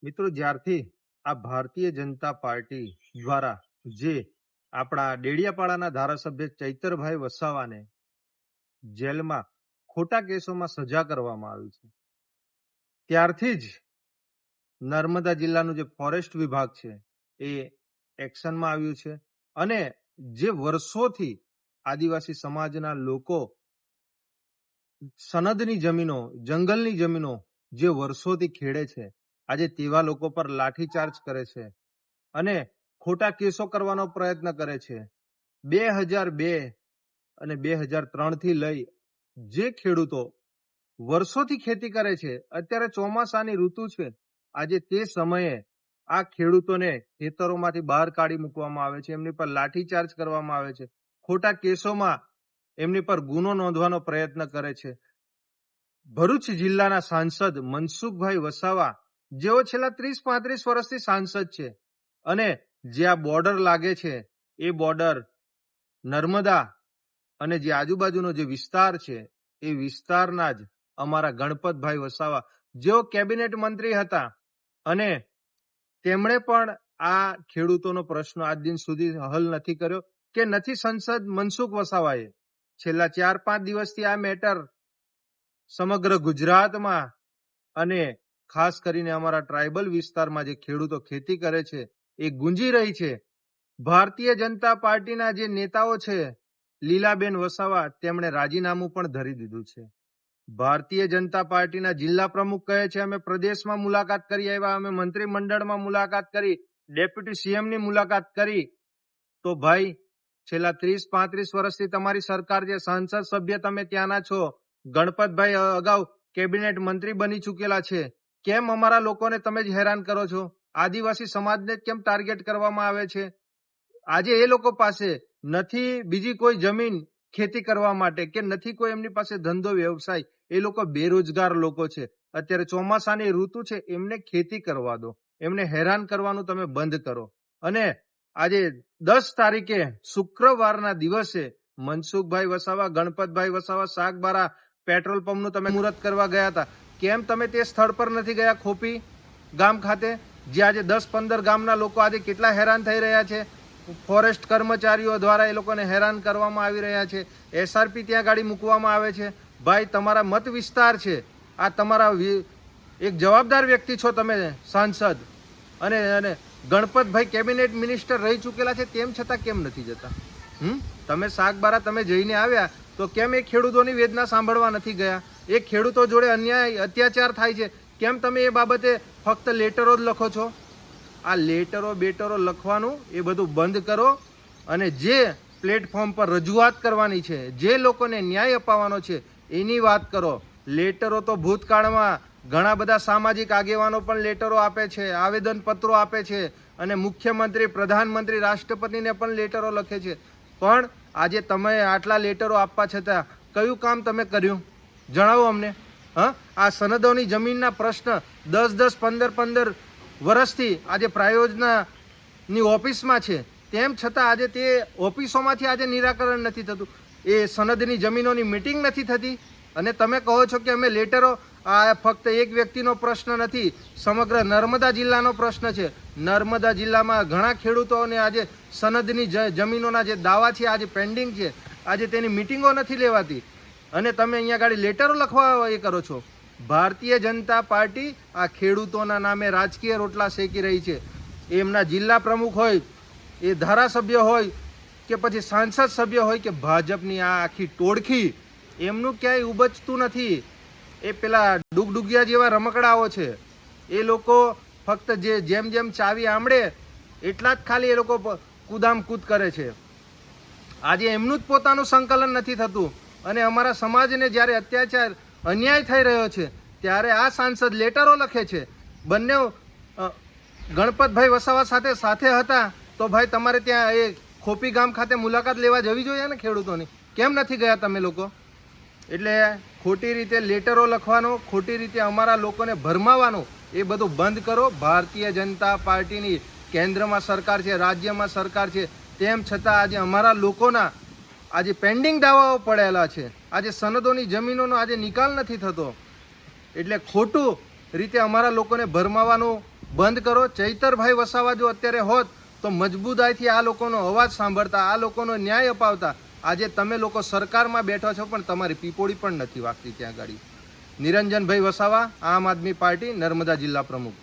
મિત્રો, જ્યારથી આ ભારતીય જનતા પાર્ટી દ્વારા જે આપણા ડેડિયાપાડાના ધારાસભ્ય ચૈતરભાઈ વસાવાને જેલમાં ખોટા કેસોમાં સજા કરવામાં આવી છે, ત્યારથી જ નર્મદા જિલ્લાનું જે ફોરેસ્ટ વિભાગ છે એ એક્શનમાં આવ્યું છે અને જે વર્ષોથી આદિવાસી સમાજના લોકો સનદની જમીનો, જંગલની જમીનો જે વર્ષોથી ખેડે છે, આજે તેવા લોકો પર લાઠીચાર્જ કરે છે અને ખોટા કેસો કરવાનો પ્રયત્ન કરે છે. 2002 અને 2003 થી લઈ જે ખેડૂતો વર્ષોથી ખેતી કરે છે, અત્યારે ચોમાસાની ઋતુ છે, આજે તે સમયે આ ખેડૂતોને ખેતરોમાંથી બહાર કાઢી મૂકવામાં આવે છે, એમની પર લાઠીચાર્જ કરવામાં આવે છે, ખોટા કેસોમાં એમની પર ગુનો નોંધવાનો પ્રયત્ન કરે છે. ભરૂચ જિલ્લાના સાંસદ મનસુખભાઈ વસાવા, જેઓ છેલ્લા 30-35 વર્ષથી સાંસદ છે અને જે આ બોર્ડર લાગે છે એ બોર્ડર નર્મદા અને જે આજુબાજુનો જે વિસ્તાર છે એ વિસ્તારના જ અમારા ગણપતભાઈ વસાવા, જેઓ કેબિનેટ મંત્રી હતા અને તેમણે પણ આ ખેડૂતોનો પ્રશ્ન આજ દિન સુધી હલ નથી કર્યો કે નથી સંસદ મનસુખ વસાવાએ. છેલ્લા 4-5 દિવસથી આ મેટર સમગ્ર ગુજરાતમાં અને ખાસ કરીને અમારા ટ્રાઇબલ વિસ્તારમાં જે ખેડૂતો ખેતી કરે છે એ ગુંજી રહી છે. ભારતીય જનતા પાર્ટીના જે નેતાઓ છે, લીલાબેન વસાવા, તેમણે રાજીનામું પણ ધરી દીધું છે. ભારતીય જનતા પાર્ટીના જિલ્લા પ્રમુખ કહે છે અમે પ્રદેશમાં મુલાકાત કરી આવ્યા, અમે મંત્રીમંડળમાં મુલાકાત કરી, ડેપ્યુટી સીએમની મુલાકાત કરી. તો ભાઈ, છેલ્લા 30-35 વર્ષથી તમારી સરકાર છે, સંસદ સભ્ય તમે ત્યાંના છો, ગણપતભાઈ અગાઉ કેબિનેટ મંત્રી બની ચૂકેલા છે, કેમ અમારા લોકોને તમે જ હેરાન કરો છો? આદિવાસી સમાજને કેમ ટાર્ગેટ કરવામાં આવે છે? આજે એ લોકો પાસે નથી બીજી કોઈ જમીન ખેતી કરવા માટે કે નથી કોઈ એમની પાસે ધંધો વ્યવસાય, એ લોકો બેરોજગાર લોકો છે. અત્યારે ચોમાસાની ઋતુ છે, એમને ખેતી કરવા દો, એમને હેરાન કરવાનું તમે બંધ કરો. અને આજે 10 તારીખે શુક્રવારના દિવસે મનસુખભાઈ વસાવા, ગણપતભાઈ વસાવા સાગબારા પેટ્રોલ પંપનું તમે મુહૂર્ત કરવા ગયા હતા, કેમ તમે તે સ્થળ પર નથી ગયા? ખોપી ગામ ખાતે જે આજે 10-15 ગામના લોકો આજે કેટલા હેરાન થઈ રહ્યા છે, ફોરેસ્ટ કર્મચારીઓ દ્વારા એ લોકોને હેરાન કરવામાં આવી રહ્યા છે, એસઆરપી ત્યાં ગાડી મૂકવામાં આવે છે. ભાઈ, તમારા મત વિસ્તાર છે, આ તમારા એક જવાબદાર વ્યક્તિ છો તમે, સાંસદ, અને ગણપતભાઈ કેબિનેટ મિનિસ્ટર રહી ચૂકેલા છે, તેમ છતાં કેમ નથી જતા? તમે સાગબારા તમે જઈને આવ્યા તો કેમ એ ખેડૂતોની વેદના સાંભળવા નથી ગયા? એ ખેડૂતો જોડે અન્યાય અત્યાચાર થાય છે, કેમ તમે એ બાબતે ફક્ત લેટરો જ લખો છો? આ લેટરો બેટરો લખવાનું એ બધું બંધ કરો અને જે પ્લેટફોર્મ પર રજૂઆત કરવાની છે, જે લોકોને ન્યાય અપાવવાનો છે, એની વાત કરો. લેટરો તો ભૂતકાળમાં ઘણા બધા સામાજિક આગેવાનો પણ લેટરો આપે છે, આવેદન પત્રો આપે છે અને મુખ્યમંત્રી, પ્રધાનમંત્રી, રાષ્ટ્રપતિને પણ લેટરો લખે છે. પણ આજે તમે આટલા લેટરો આપવા છતાં કયું કામ તમે કર્યું? જણાવો અમને. આ સનદોની જમીનના પ્રશ્ન 10-10, 15-15 વર્ષથી આજે પ્રાયોજનાની ઓફિસમાં છે, તેમ છતાં આજે તે ઓફિસોમાંથી આજે નિરાકરણ નથી થતું. એ સનદની જમીનોની મિટિંગ નથી થતી અને તમે કહો છો કે અમે લેટરો. આ ફક્ત એક વ્યક્તિનો પ્રશ્ન નથી, સમગ્ર નર્મદા જિલ્લાનો પ્રશ્ન છે. નર્મદા જિલ્લામાં ઘણા ખેડૂતોને આજે સનદની જમીનોના જે દાવા છે આજે પેન્ડિંગ છે, આજે તેની મિટિંગો નથી લેવાતી અને તમે અહીંયા ગાડી લેટરો લખવા એ કરો છો. ભારતીય જનતા પાર્ટી આ ખેડૂતોના નામે રાજકીય રોટલા શેકી રહી છે. એમના જિલ્લા પ્રમુખ હોય, એ ધારાસભ્ય હોય કે પછી સાંસદ સભ્ય હોય કે ભાજપની આ આખી ટોળકી, એમનું ક્યાંય ઉબજતું નથી. એ પેલા ડુગડુગિયા જેવા રમકડાઓ છે. એ લોકો ફક્ત જેમ જેમ ચાવી આંબળે એટલા જ ખાલી એ લોકો કૂદામ કૂદ કરે છે. આજે એમનું જ પોતાનું સંકલન નથી થતું અને અમારા સમાજને જ્યારે અત્યાચાર, અન્યાય થઈ રહ્યો છે, ત્યારે આ સાંસદ લેટરો લખે છે. બંને ગણપતભાઈ વસાવા સાથે હતા તો ભાઈ તમારે ત્યાં એ ખોપી ગામ ખાતે મુલાકાત લેવા જવી જોઈએ ને ખેડૂતોની, કેમ નથી ગયા તમે લોકો? એટલે ખોટી રીતે લેટરો લખવાનો, ખોટી રીતે અમારા લોકોને ભરમાવાનો એ બધું બંધ કરો. ભારતીય જનતા પાર્ટીની કેન્દ્રમાં સરકાર છે, રાજ્યમાં સરકાર છે, તેમ છતાં આજે અમારા લોકોના આજે પેન્ડિંગ દાવાઓ પડેલા છે. આજે સનદોની જમીનોનો આજે નિકાલ નથી થતો. એટલે ખોટું રીતે અમારા લોકોને ભરમાવાનું બંધ કરો. ચૈતરભાઈ વસાવા જો અત્યારે હોત તો મજબૂતાઈથી આ લોકોનો અવાજ સાંભળતા, આ લોકોનો ન્યાય અપાવતા. આજે તમે લોકો સરકારમાં બેઠા છો પણ તમારી પીપોળી પણ નથી વાગતી ત્યાં આગળ. નિરંજનભાઈ વસાવા, આમ આદમી પાર્ટી, નર્મદા જિલ્લા પ્રમુખ.